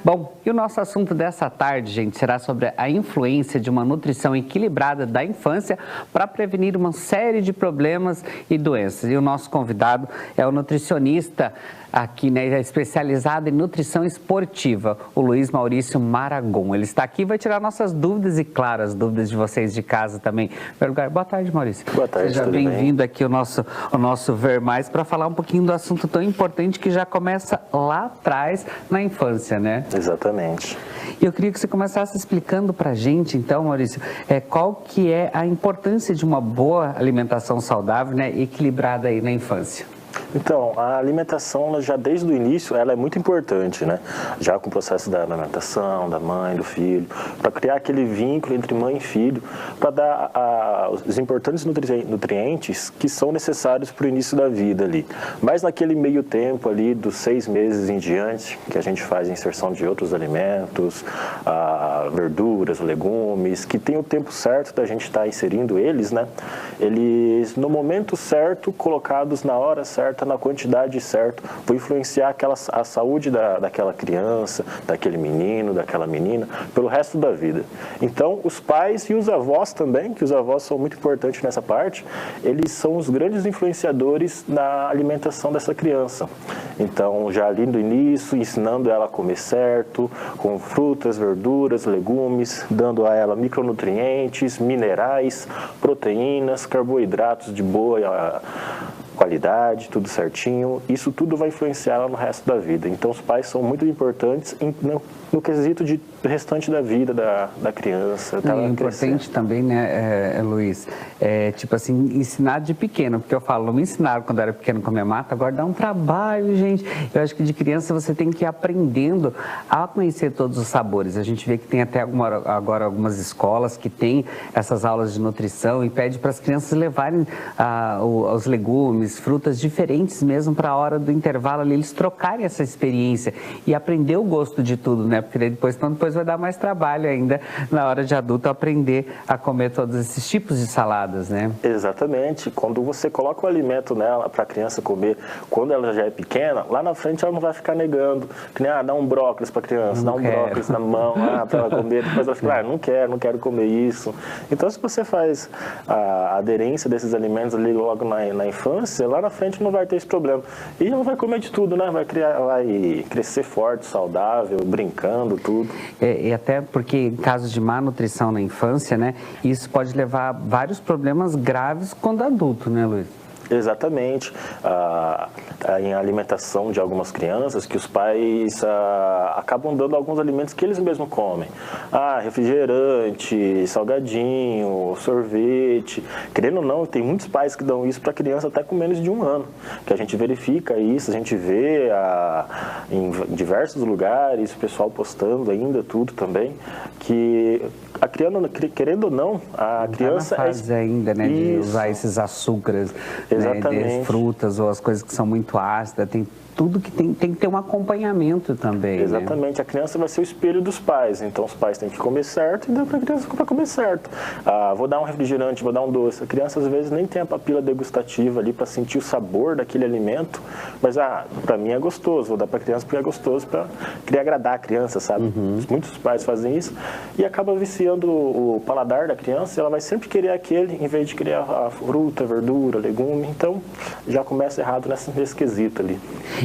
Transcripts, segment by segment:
Bom, e o nosso assunto dessa tarde, gente, será sobre a influência de uma nutrição equilibrada da infância para prevenir uma série de problemas e doenças. E o nosso convidado é o nutricionista aqui, né, especializado em nutrição esportiva, o Luiz Maurício Maragon. Ele está aqui e vai tirar nossas dúvidas e, claro, as dúvidas de vocês de casa também. Boa tarde, Maurício. Boa tarde, seja bem-vindo aqui ao nosso Ver Mais para falar um pouquinho do assunto tão importante que já começa lá atrás na infância, né? Exatamente. E eu queria que você começasse explicando para a gente, então, Maurício, qual que é a importância de uma boa alimentação saudável, né, equilibrada aí na infância. Então, a alimentação, ela já desde o início, ela é muito importante, né? Já com o processo da amamentação, da mãe, do filho, para criar aquele vínculo entre mãe e filho, para dar os importantes nutrientes que são necessários para o início da vida ali. Mas naquele meio tempo ali, dos 6 meses em diante, que a gente faz a inserção de outros alimentos, verduras, legumes, que tem o tempo certo da gente estar inserindo eles, né? Eles, no momento certo, colocados na hora certa, na quantidade certa, vão influenciar a saúde daquela criança, daquele menino, daquela menina, pelo resto da vida. Então, os pais e os avós também, que os avós são muito importantes nessa parte, eles são os grandes influenciadores na alimentação dessa criança. Então, já ali no início, ensinando ela a comer certo, com frutas, verduras, legumes, dando a ela micronutrientes, minerais, proteínas, carboidratos de boa qualidade, tudo certinho. Isso tudo vai influenciar ela no resto da vida. Então, os pais são muito importantes no quesito de restante da vida da criança. É importante também, né, Luiz, tipo assim, ensinar de pequeno, porque eu falo, não me ensinaram quando eu era pequeno comer mata, agora dá um trabalho, gente. Eu acho que de criança você tem que ir aprendendo a conhecer todos os sabores. A gente vê que tem até agora algumas escolas que tem essas aulas de nutrição e pede para as crianças levarem os legumes, frutas diferentes mesmo para a hora do intervalo ali, eles trocarem essa experiência e aprender o gosto de tudo, né? Porque depois vai dar mais trabalho ainda na hora de adulto aprender a comer todos esses tipos de saladas, né? Exatamente. Quando você coloca o alimento nela para a criança comer, quando ela já é pequena, lá na frente ela não vai ficar negando. Que nem, dá um brócolis para a criança, dá um brócolis na mão para ela comer, depois ela fica, não quero comer isso. Então, se você faz a aderência desses alimentos ali logo na infância, lá na frente não vai ter esse problema. E ela vai comer de tudo, né? Vai crescer forte, saudável, brincando, tudo. E até porque em casos de má nutrição na infância, né, isso pode levar a vários problemas graves quando adulto, né, Luiz? Exatamente. Em alimentação de algumas crianças, que os pais acabam dando alguns alimentos que eles mesmos comem. Refrigerante, salgadinho, sorvete. Querendo ou não, tem muitos pais que dão isso para criança até com menos de 1 ano. Que a gente verifica isso, a gente vê em diversos lugares, o pessoal postando ainda tudo também, que a criança, querendo ou não, a criança tá na fase ainda, né, de usar esses açúcares, né, de frutas ou as coisas que são muito ácidas, tem tudo que tem que ter um acompanhamento também. Exatamente, né? A criança vai ser o espelho dos pais, então os pais têm que comer certo e dá para a criança comer certo. Vou dar um refrigerante, vou dar um doce. A criança às vezes nem tem a papila degustativa ali para sentir o sabor daquele alimento, mas para mim é gostoso, vou dar para a criança porque é gostoso, para querer agradar a criança, sabe? Muitos pais fazem isso e acaba viciando o paladar da criança, e ela vai sempre querer aquele em vez de querer a fruta, verdura, legume, então já começa errado nesse quesito ali.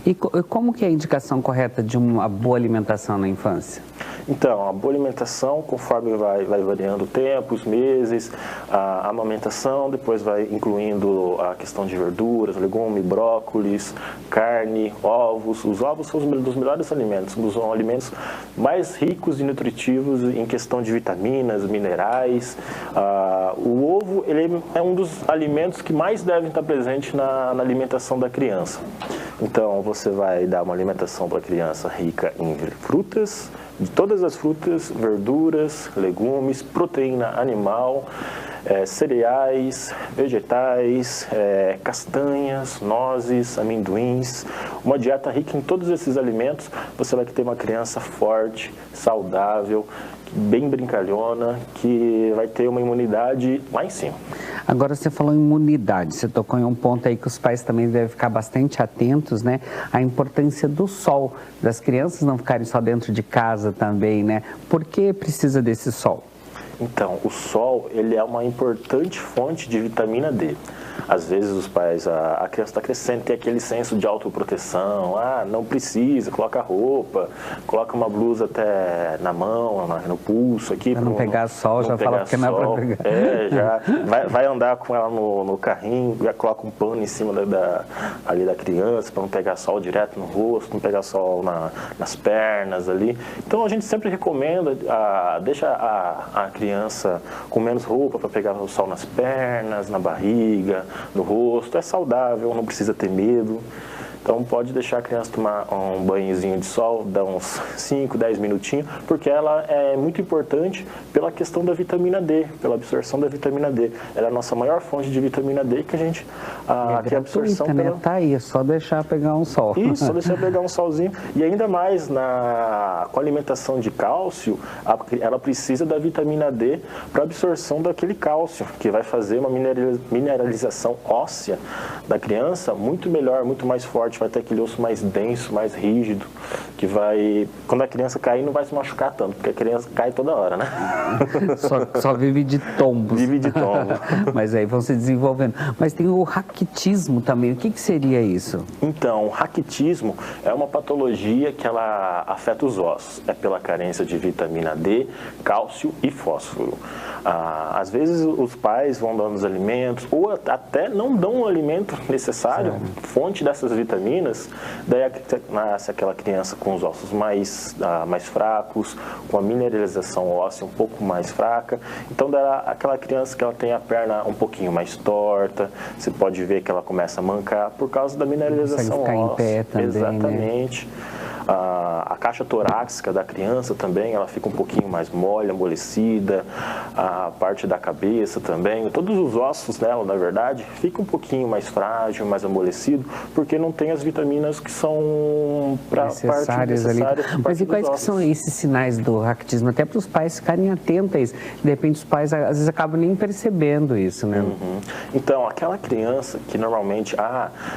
E como que é a indicação correta de uma boa alimentação na infância? Então, a boa alimentação, conforme vai variando o tempo, os meses, a amamentação, depois vai incluindo a questão de verduras, legumes, brócolis, carne, ovos. Os ovos são um dos melhores alimentos, são alimentos mais ricos e nutritivos em questão de vitaminas, minerais. O ovo, ele é um dos alimentos que mais devem estar presentes na alimentação da criança. Então, você vai dar uma alimentação para a criança rica em frutas, de todas as frutas, verduras, legumes, proteína animal, cereais, vegetais, castanhas, nozes, amendoins. Uma dieta rica em todos esses alimentos, você vai ter uma criança forte, saudável, bem brincalhona, que vai ter uma imunidade lá em cima. Agora você falou em imunidade, você tocou em um ponto aí que os pais também devem ficar bastante atentos, né? A importância do sol, das crianças não ficarem só dentro de casa também, né? Por que precisa desse sol? Então, o sol, ele é uma importante fonte de vitamina D. Às vezes os pais, a criança está crescendo, tem aquele senso de autoproteção, não precisa, coloca roupa, coloca uma blusa até na mão, no pulso aqui. Para não pegar sol, já fala porque não é para pegar. Já vai andar com ela no carrinho, já coloca um pano em cima ali da criança, para não pegar sol direto no rosto, não pegar sol nas pernas ali. Então a gente sempre recomenda, deixa a criança com menos roupa para pegar o sol nas pernas, na barriga, no rosto, é saudável, não precisa ter medo. Então pode deixar a criança tomar um banhozinho de sol, dar uns 5, 10 minutinhos, porque ela é muito importante pela questão da vitamina D, pela absorção da vitamina D. Ela é a nossa maior fonte de vitamina D que a gente... que a absorção né? Tá aí, é só deixar pegar um sol. Isso, só deixar pegar um solzinho. E ainda mais com a alimentação de cálcio, ela precisa da vitamina D para absorção daquele cálcio, que vai fazer uma mineralização óssea da criança muito melhor, muito mais forte. Vai ter aquele osso mais denso, mais rígido, que vai, quando a criança cair, não vai se machucar tanto, porque a criança cai toda hora, né? Só vive de tombos. Vive de tombos. Mas aí vão se desenvolvendo. Mas tem o raquitismo também, o que seria isso? Então, o raquitismo é uma patologia que ela afeta os ossos, é pela carência de vitamina D, cálcio e fósforo. Às vezes os pais vão dando os alimentos, ou até não dão o alimento necessário, fonte dessas vitaminas, daí nasce aquela criança com os ossos mais fracos, com a mineralização óssea um pouco mais fraca. Então, aquela criança que ela tem a perna um pouquinho mais torta, você pode ver que ela começa a mancar por causa da mineralização óssea. Em pé também, exatamente. Né? A caixa torácica da criança também, ela fica um pouquinho mais mole, amolecida, a parte da cabeça também, todos os ossos dela, na verdade, fica um pouquinho mais frágil, mais amolecido, porque não tem as vitaminas que são necessárias ali. Mas e quais que são esses sinais do raquitismo? Até para os pais ficarem atentos a isso. De repente os pais, às vezes, acabam nem percebendo isso, né? Uhum. Então, aquela criança que normalmente,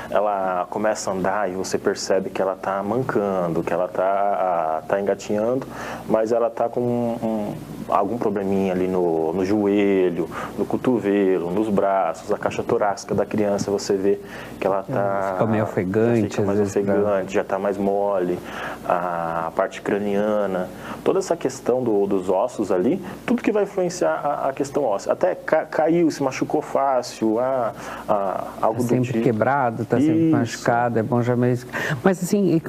ela começa a andar e você percebe que ela está mancando, que ela está engatinhando, mas ela está com algum probleminha ali no joelho, no cotovelo, nos braços, a caixa torácica da criança, você vê que ela está... Fica meio ofegante, já está mais mole, a parte craniana, toda essa questão dos ossos ali, tudo que vai influenciar a questão óssea. Até caiu, se machucou fácil, algo do tipo. Sempre quebrado, está sempre machucado, é bom já mesmo. Mas assim,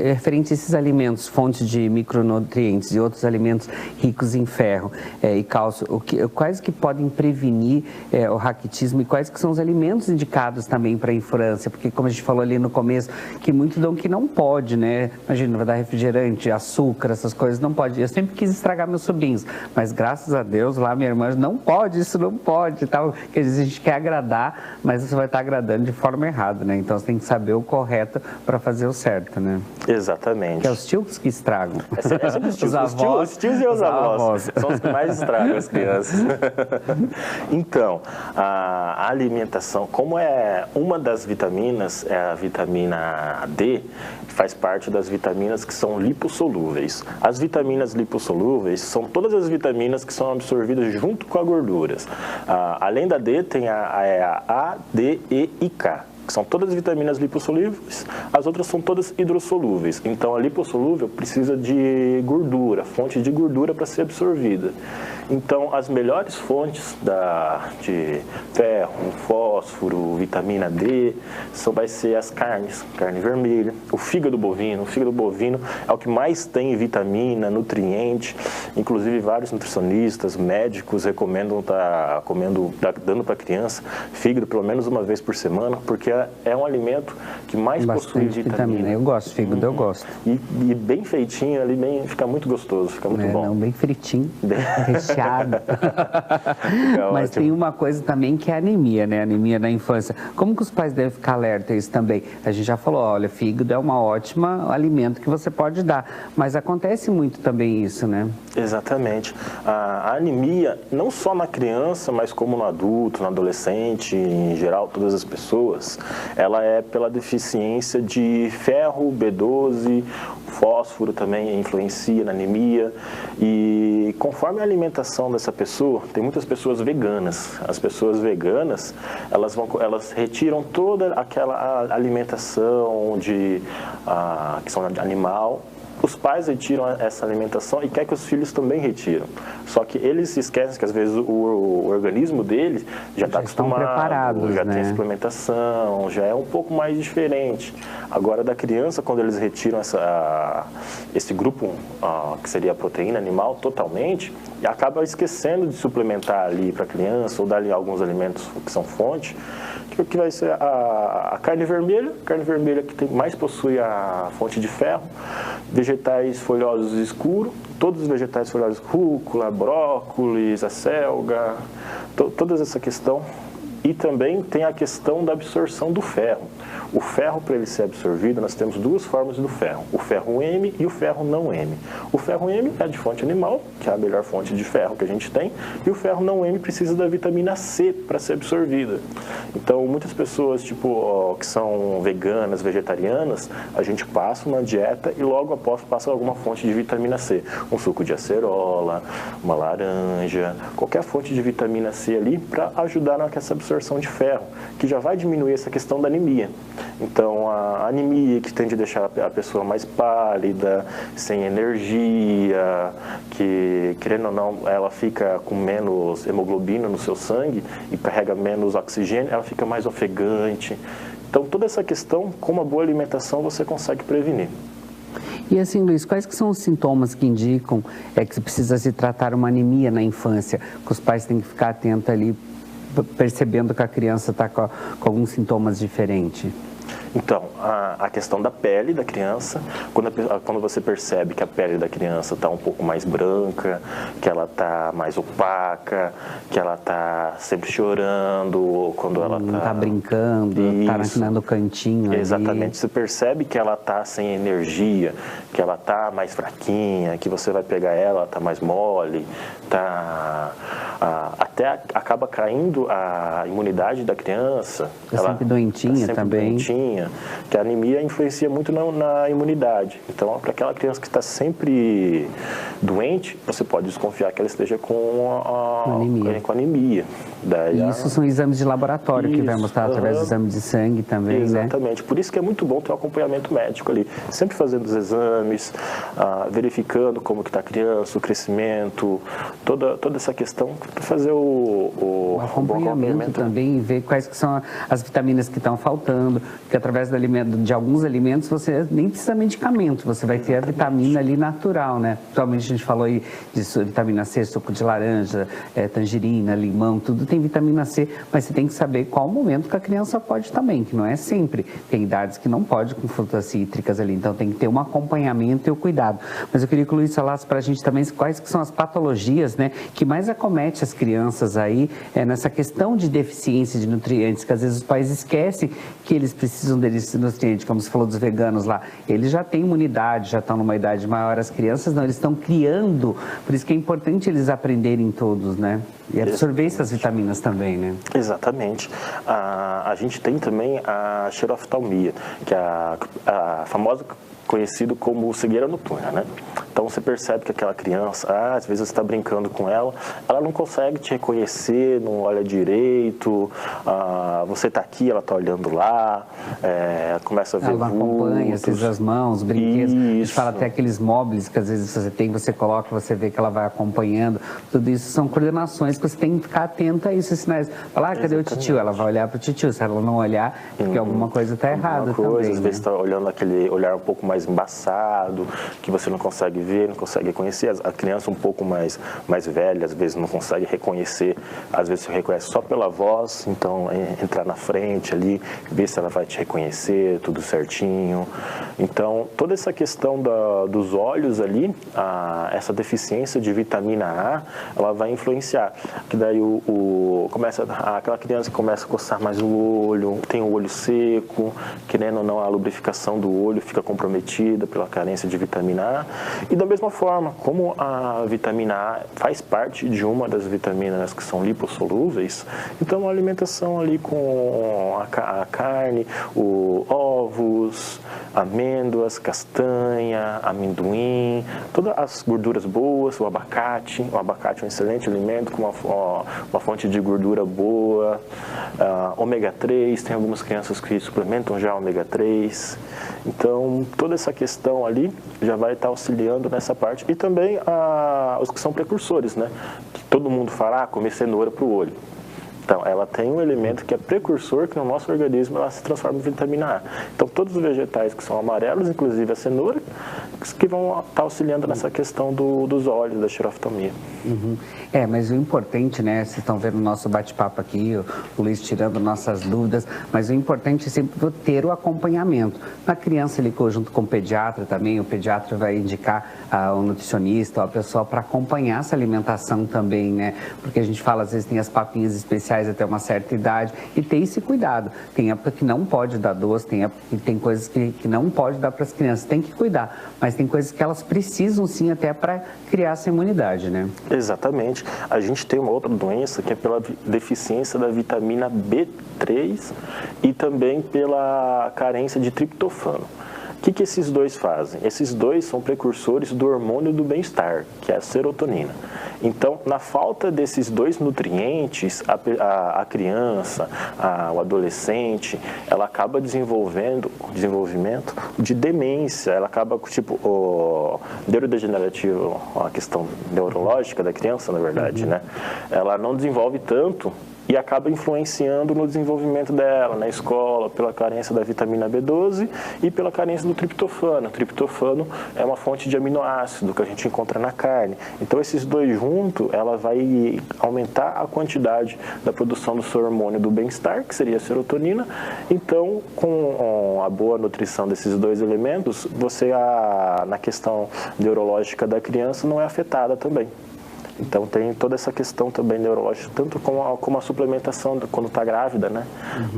referente a esses alimentos, fontes de micronutrientes e outros alimentos ricos em ferro e cálcio, quais que podem prevenir o raquitismo e quais que são os alimentos indicados também para a infância? Porque como a gente falou ali no começo, que muito dão que não pode, né? Imagina, vai dar refrigerante, açúcar, essas coisas, não pode. Eu sempre quis estragar meus sobrinhos, mas graças a Deus, lá minha irmã, não pode, isso não pode, tal. Quer dizer, a gente quer agradar, mas você vai estar agradando de forma errada, né? Então você tem que saber o correto para fazer o certo, né? Exatamente. Que é os tios que estragam. É sempre os tios. Os tios e os avós são os que mais estragam as crianças. Então, a alimentação, como é uma das vitaminas, é a vitamina D, faz parte das vitaminas que são lipossolúveis. As vitaminas lipossolúveis são todas as vitaminas que são absorvidas junto com as gorduras. Além da D, tem a A, D, E e K, que são todas vitaminas lipossolúveis, as outras são todas hidrossolúveis. Então, a lipossolúvel precisa de gordura, fonte de gordura para ser absorvida. Então, as melhores fontes de ferro, fósforo, vitamina D, vai ser as carnes, carne vermelha, o fígado bovino. O fígado bovino é o que mais tem vitamina, nutriente. Inclusive, vários nutricionistas, médicos recomendam estar dando para a criança fígado pelo menos uma vez por semana, porque é um alimento que mais possui vitamina. Eu gosto, fígado eu gosto. E bem feitinho ali, fica muito gostoso, fica muito bom. Não, bem fritinho, recheado. Mas ótimo. tem uma coisa também que é a anemia, né? Anemia na infância. Como que os pais devem ficar alerta a isso também? A gente já falou, olha, fígado é uma ótima alimento que você pode dar, mas acontece muito também isso, né? Exatamente. A anemia, não só na criança, mas como no adulto, no adolescente, em geral, todas as pessoas, ela é pela deficiência de ferro, B12, fósforo também influencia na anemia. E conforme a alimentação dessa pessoa, tem muitas pessoas veganas. As pessoas veganas, elas retiram toda aquela alimentação que são de animal. Os pais retiram essa alimentação e quer que os filhos também retiram. Só que eles se esquecem que às vezes o organismo deles já está acostumado, já tem suplementação, já é um pouco mais diferente. Agora da criança, quando eles retiram esse grupo, que seria a proteína animal, totalmente, e acaba esquecendo de suplementar ali para a criança ou dar ali alguns alimentos que são fonte, que vai ser a carne vermelha que mais possui a fonte de ferro, vegetais folhosos escuros, todos os vegetais folhosos, rúcula, brócolis, acelga, toda essa questão. E também tem a questão da absorção do ferro. O ferro, para ele ser absorvido, nós temos duas formas do ferro, o ferro M e o ferro não M. O ferro M é de fonte animal, que é a melhor fonte de ferro que a gente tem, e o ferro não M precisa da vitamina C para ser absorvida. Então, muitas pessoas que são veganas, vegetarianas, a gente passa uma dieta e logo após passa alguma fonte de vitamina C. Um suco de acerola, uma laranja, qualquer fonte de vitamina C ali para ajudar nessa absorção de ferro, que já vai diminuir essa questão da anemia. Então, a anemia que tende a deixar a pessoa mais pálida, sem energia, que, querendo ou não, ela fica com menos hemoglobina no seu sangue e carrega menos oxigênio, ela fica mais ofegante. Então, toda essa questão, com uma boa alimentação, você consegue prevenir. E assim, Luiz, quais que são os sintomas que indicam que precisa se tratar uma anemia na infância? Que os pais têm que ficar atentos ali, percebendo que a criança está com alguns sintomas diferentes? Então, a questão da pele da criança, quando você percebe que a pele da criança está um pouco mais branca, que ela está mais opaca, que ela está sempre chorando, quando ela está brincando, está no cantinho. Exatamente, ali. Você percebe que ela está sem energia, que ela está mais fraquinha, que você vai pegar ela está mais mole, até acaba caindo a imunidade da criança. Ela sempre doentinha sempre também. Doentinha, que a anemia influencia muito na imunidade. Então, para aquela criança que está sempre doente, você pode desconfiar que ela esteja com anemia. E isso são exames de laboratório que vai mostrar através do exame de sangue também, Exatamente. Né? Por isso que é muito bom ter um acompanhamento médico ali. Sempre fazendo os exames, verificando como que está a criança, o crescimento, toda essa questão para fazer o acompanhamento também, ver quais que são as vitaminas que estão faltando, porque através de alguns alimentos você nem precisa de medicamento, você vai ter a vitamina ali natural, né? Atualmente a gente falou aí de vitamina C, suco de laranja, tangerina, limão, tudo tem vitamina C, mas você tem que saber qual momento que a criança pode também, que não é sempre. Tem idades que não pode com frutas cítricas ali, então tem que ter um acompanhamento e o cuidado. Mas eu queria que o Luiz falasse para a gente também quais que são as patologias, né, que mais acomete as crianças aí nessa questão de deficiência de nutrientes, que às vezes os pais esquecem que eles precisam desses nutrientes, como você falou dos veganos lá, eles já têm imunidade, já estão numa idade maior, as crianças não, eles estão criando, por isso que é importante eles aprenderem todos, né? E absorver essas vitaminas também, né? Exatamente. A gente tem também a xeroftalmia, que é a famosa conhecido como cegueira noturna, né? Então você percebe que aquela criança, às vezes você está brincando com ela não consegue te reconhecer, não olha direito, você está aqui, ela está olhando lá, começa a ver vultos. Ela acompanha, acende as mãos, brinquedos, a gente fala até aqueles móveis que às vezes você tem, você coloca, você vê que ela vai acompanhando, tudo isso são coordenações que você tem que ficar atento a isso, sinais. Falar, cadê o titio? Ela vai olhar para o titio, se ela não olhar, é porque alguma coisa está errada também. Às vezes está olhando aquele olhar um pouco mais embaçado, que você não consegue ver, não consegue reconhecer. A criança um pouco mais velha, às vezes não consegue reconhecer, às vezes você reconhece só pela voz, então entrar na frente ali, ver se ela vai te reconhecer, tudo certinho. Então, toda essa questão dos olhos ali, essa deficiência de vitamina A, ela vai influenciar. Que daí aquela criança começa a coçar mais o olho, tem o olho seco, querendo ou não, a lubrificação do olho fica comprometida pela carência de vitamina A. E da mesma forma, como a vitamina A faz parte de uma das vitaminas que são lipossolúveis, então a alimentação ali com a carne, ovos, amêndoas, castanha, amendoim, todas as gorduras boas, o abacate é um excelente alimento com uma fonte de gordura boa, ômega 3, tem algumas crianças que suplementam já ômega 3, então toda essa questão ali já vai estar auxiliando nessa parte. E também os que são precursores, né? Que todo mundo fala, comer cenoura para o olho. Então, ela tem um elemento que é precursor, que no nosso organismo ela se transforma em vitamina A. Então, todos os vegetais que são amarelos, inclusive a cenoura, que vão estar auxiliando nessa questão dos olhos, da xeroftomia. Uhum. Mas o importante, né, vocês estão vendo o nosso bate-papo aqui, o Luiz tirando nossas dúvidas, mas o importante é sempre ter o acompanhamento. Na criança, ele junto com o pediatra também, o pediatra vai indicar o nutricionista, a pessoa para acompanhar essa alimentação também, né? Porque a gente fala, às vezes tem as papinhas especiais até uma certa idade, e tem esse cuidado. Tem época que não pode dar doce, tem época que tem coisas que não pode dar para as crianças, tem que cuidar, mas tem coisas que elas precisam sim até para criar essa imunidade, né? Exatamente. A gente tem uma outra doença que é pela deficiência da vitamina B3 e também pela carência de triptofano. O que esses dois fazem? Esses dois são precursores do hormônio do bem-estar, que é a serotonina. Então, na falta desses dois nutrientes, a criança, o adolescente, ela acaba desenvolvimento de demência, ela acaba, o neurodegenerativo, a questão neurológica da criança, na verdade, né? Ela não desenvolve tanto e acaba influenciando no desenvolvimento dela, na escola, pela carência da vitamina B12 e pela carência do triptofano. O triptofano é uma fonte de aminoácido que a gente encontra na carne. Então, esses dois juntos, ela vai aumentar a quantidade da produção do seu hormônio do bem-estar, que seria a serotonina. Então, com a boa nutrição desses dois elementos, na questão neurológica da criança, não é afetada também. Então, tem toda essa questão também neurológica, tanto como a suplementação quando está grávida, né?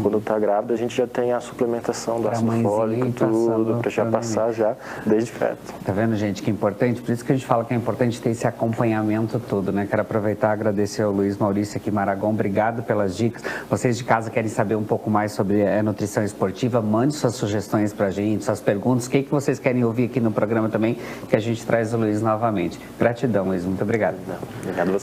Quando está grávida, a gente já tem a suplementação do ácido fólico, tudo, para já passar já desde feto. Tá vendo, gente, que é importante? Por isso que a gente fala que é importante ter esse acompanhamento todo, né? Quero aproveitar e agradecer ao Luiz Maurício aqui, Maragon. Obrigado pelas dicas. Vocês de casa querem saber um pouco mais sobre a nutrição esportiva? Mande suas sugestões pra gente, suas perguntas. O que vocês querem ouvir aqui no programa também, que a gente traz o Luiz novamente. Gratidão, Luiz. Muito obrigado. Obrigado a você.